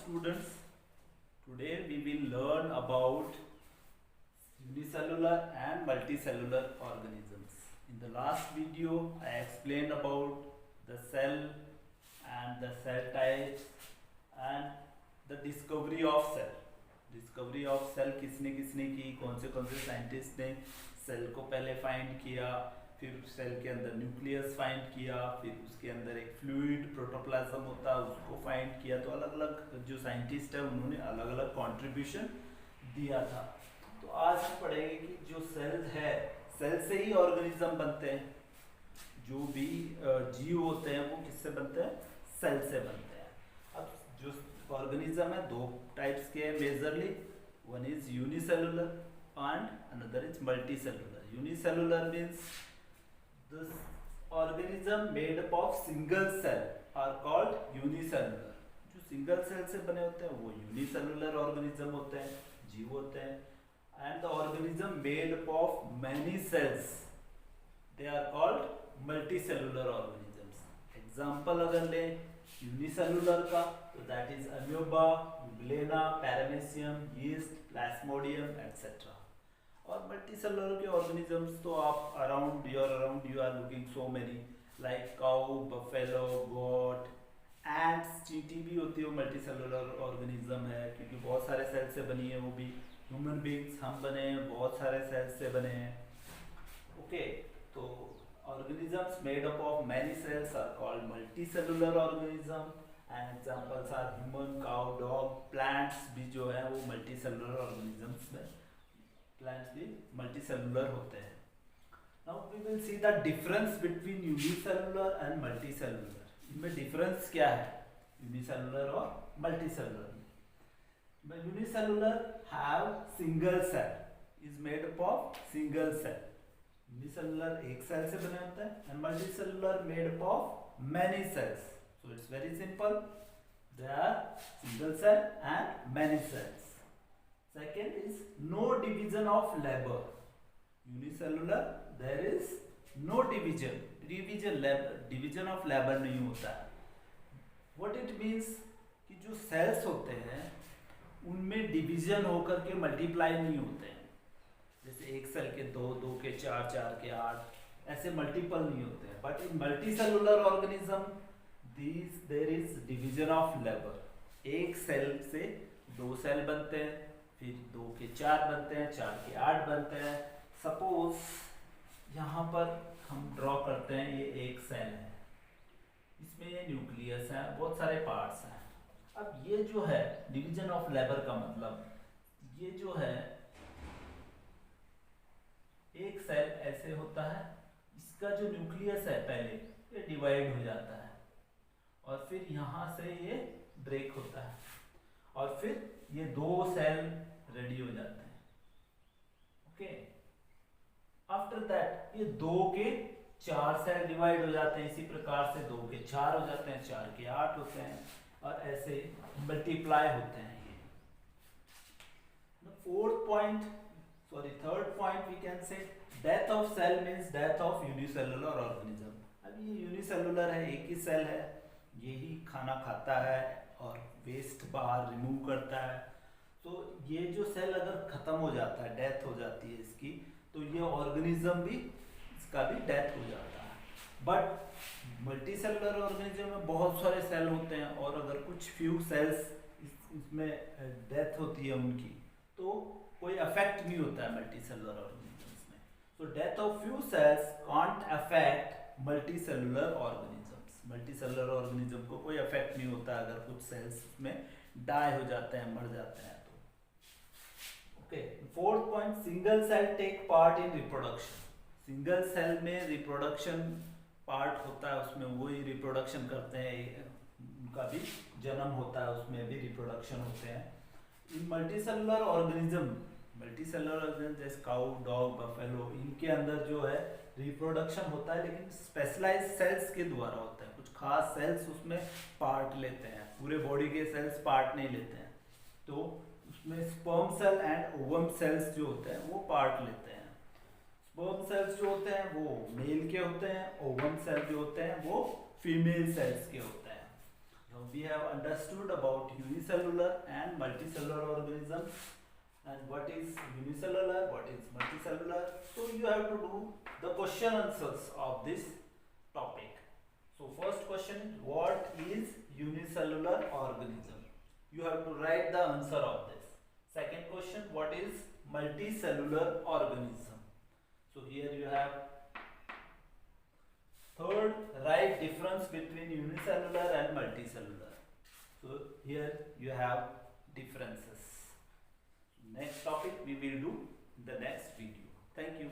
students. Today we will learn about unicellular and multicellular organisms. In the last video I explained about the cell and the cell types and the discovery of cell. Discovery of cell किसने किसने की, कौन से scientist ने cell को पहले find किया, फिर सेल के अंदर न्यूक्लियस फाइंड किया, फिर उसके अंदर एक फ्लूइड प्रोटोप्लाज्म होता है उसको फाइंड किया। तो अलग अलग जो साइंटिस्ट है उन्होंने अलग अलग कंट्रीब्यूशन दिया था। तो आज हम पढ़ेंगे कि जो सेल्स है, सेल से ही ऑर्गेनिज्म बनते हैं। जो भी जीव होते हैं वो किससे बनते हैं? सेल से बनते हैं। अब जो ऑर्गेनिज्म है दो टाइप्स के हैं majorly, one is unicellular and another is multicellular. Unicellular means the organism made up of single cell are called unicellular। जो सिंगल सेल से बने होते हैं वो यूनिसेलुलर ऑर्गेनिज्म होते हैं, जीव होते हैं। And the organism made up of many cells they are called multicellular organisms. Example अगर लें यूनिसेलुलर का तो that is amoeba, euglena, paramecium, yeast, plasmodium etcetera. और मल्टीसेलुलर के ऑर्गेनिजम्स तो आप around you are looking so many like cow, buffalo, goat, ants, चींटी भी होती है वो मल्टीसेलुलर ऑर्गेनिज्म है क्योंकि बहुत सारे सेल से बनी है। वो भी ह्यूमन बींग्स हम बने हैं बहुत सारे सेल से बने हैं। ओके, तो organisms made up of many cells are called multicellular organism and examples are human, cow, dog. Plants भी जो है वो मल्टीसेलुलर ऑर्गेनिजम्स में, प्लांट्स भी मल्टीसेलुलर होते हैं। Now we will see the difference between unicellular and multicellular. इनमें difference क्या है यूनिसेलुलर और मल्टीसेलुलर में? Unicellular have single cell, is made up of single cell. Unicellular एक सेल से बने होते हैं and multicellular made up of many cells. So it's very simple, they are single cell and many cells. Second is no division of labor. Unicellular there is no division of labor नहीं होता है। What it means कि जो cells होते हैं उनमें division होकर के मल्टीप्लाई नहीं होते हैं। जैसे एक सेल के दो, दो के चार, चार के आठ, ऐसे मल्टीपल नहीं होते हैं। But in multicellular organism there is division of labour. एक सेल से दो सेल बनते हैं, फिर दो के चार बनते हैं, चार के आठ बनते हैं। सपोज यहाँ पर हम ड्रॉ करते हैं, ये एक सेल है, इसमें ये न्यूक्लियस है, बहुत सारे पार्ट्स हैं। अब ये जो है डिवीजन ऑफ लेबर का मतलब, ये जो है एक सेल ऐसे होता है, इसका जो न्यूक्लियस है पहले ये डिवाइड हो जाता है और फिर यहाँ से ये ब्रेक होता है और फिर ये दो सेल रेडी हो जाते हैं। ओके, आफ्टर दैट ये दो के चार सेल डिवाइड हो जाते हैं। इसी प्रकार से दो के चार हो जाते हैं, चार के आठ होते हैं और ऐसे मल्टीप्लाई होते हैं। ये third point we can say death of cell means death of unicellular organism. अब ये यूनिसेलुलर है, एक ही सेल है, यही खाना खाता है और वेस्ट बाहर रिमूव करता है। तो ये जो सेल अगर खत्म हो जाता है, डेथ हो जाती है इसकी, तो ये ऑर्गेनिज्म भी, इसका भी डेथ हो जाता है। बट मल्टीसेलुलर ऑर्गेनिज्म में बहुत सारे सेल होते हैं और अगर कुछ फ्यू सेल्स इसमें डेथ होती है उनकी, तो कोई अफेक्ट नहीं होता है मल्टीसेलुलर ऑर्गेनिजम्स में। So death of few cells can't affect multicellular organisms. Multicellular organism को कोई अफेक्ट नहीं होता अगर कुछ सेल्स में डाई हो जाते हैं, मर जाते हैं तो। Okay, fourth point, single cell take part in reproduction. Single cell में रिप्रोडक्शन पार्ट होता है, उसमें वही रिप्रोडक्शन करते हैं, उनका भी जन्म होता है, उसमें भी रिप्रोडक्शन होते हैं। इन मल्टीसेलुलर ऑर्गेनिज्म जैसे काउ, डॉग, बफेलो, इनके अंदर जो है रिप्रोडक्शन होता है लेकिन स्पेशलाइज्ड सेल्स के द्वारा होता है। कुछ खास सेल्स उसमें पार्ट लेते हैं, पूरे बॉडी के सेल्स पार्ट नहीं लेते हैं। तो उसमें sperm cell and ovum cells जो होते हैं वो पार्ट लेते हैं। स्पर्म सेल्स जो होते हैं वो मेल के होते हैं, ओवम सेल जो होते हैं वो फीमेल सेल्स के होते हैं। Now we have understood about unicellular and multicellular organisms, and what is unicellular, what is multicellular. So you have to do the question answers of this topic. So first question, what is unicellular organism? You have to write the answer of this. Second question, what is multicellular organism? So here you have. Third, write difference between unicellular and multicellular. So here you have differences. Next topic we will do in the next video. Thank you.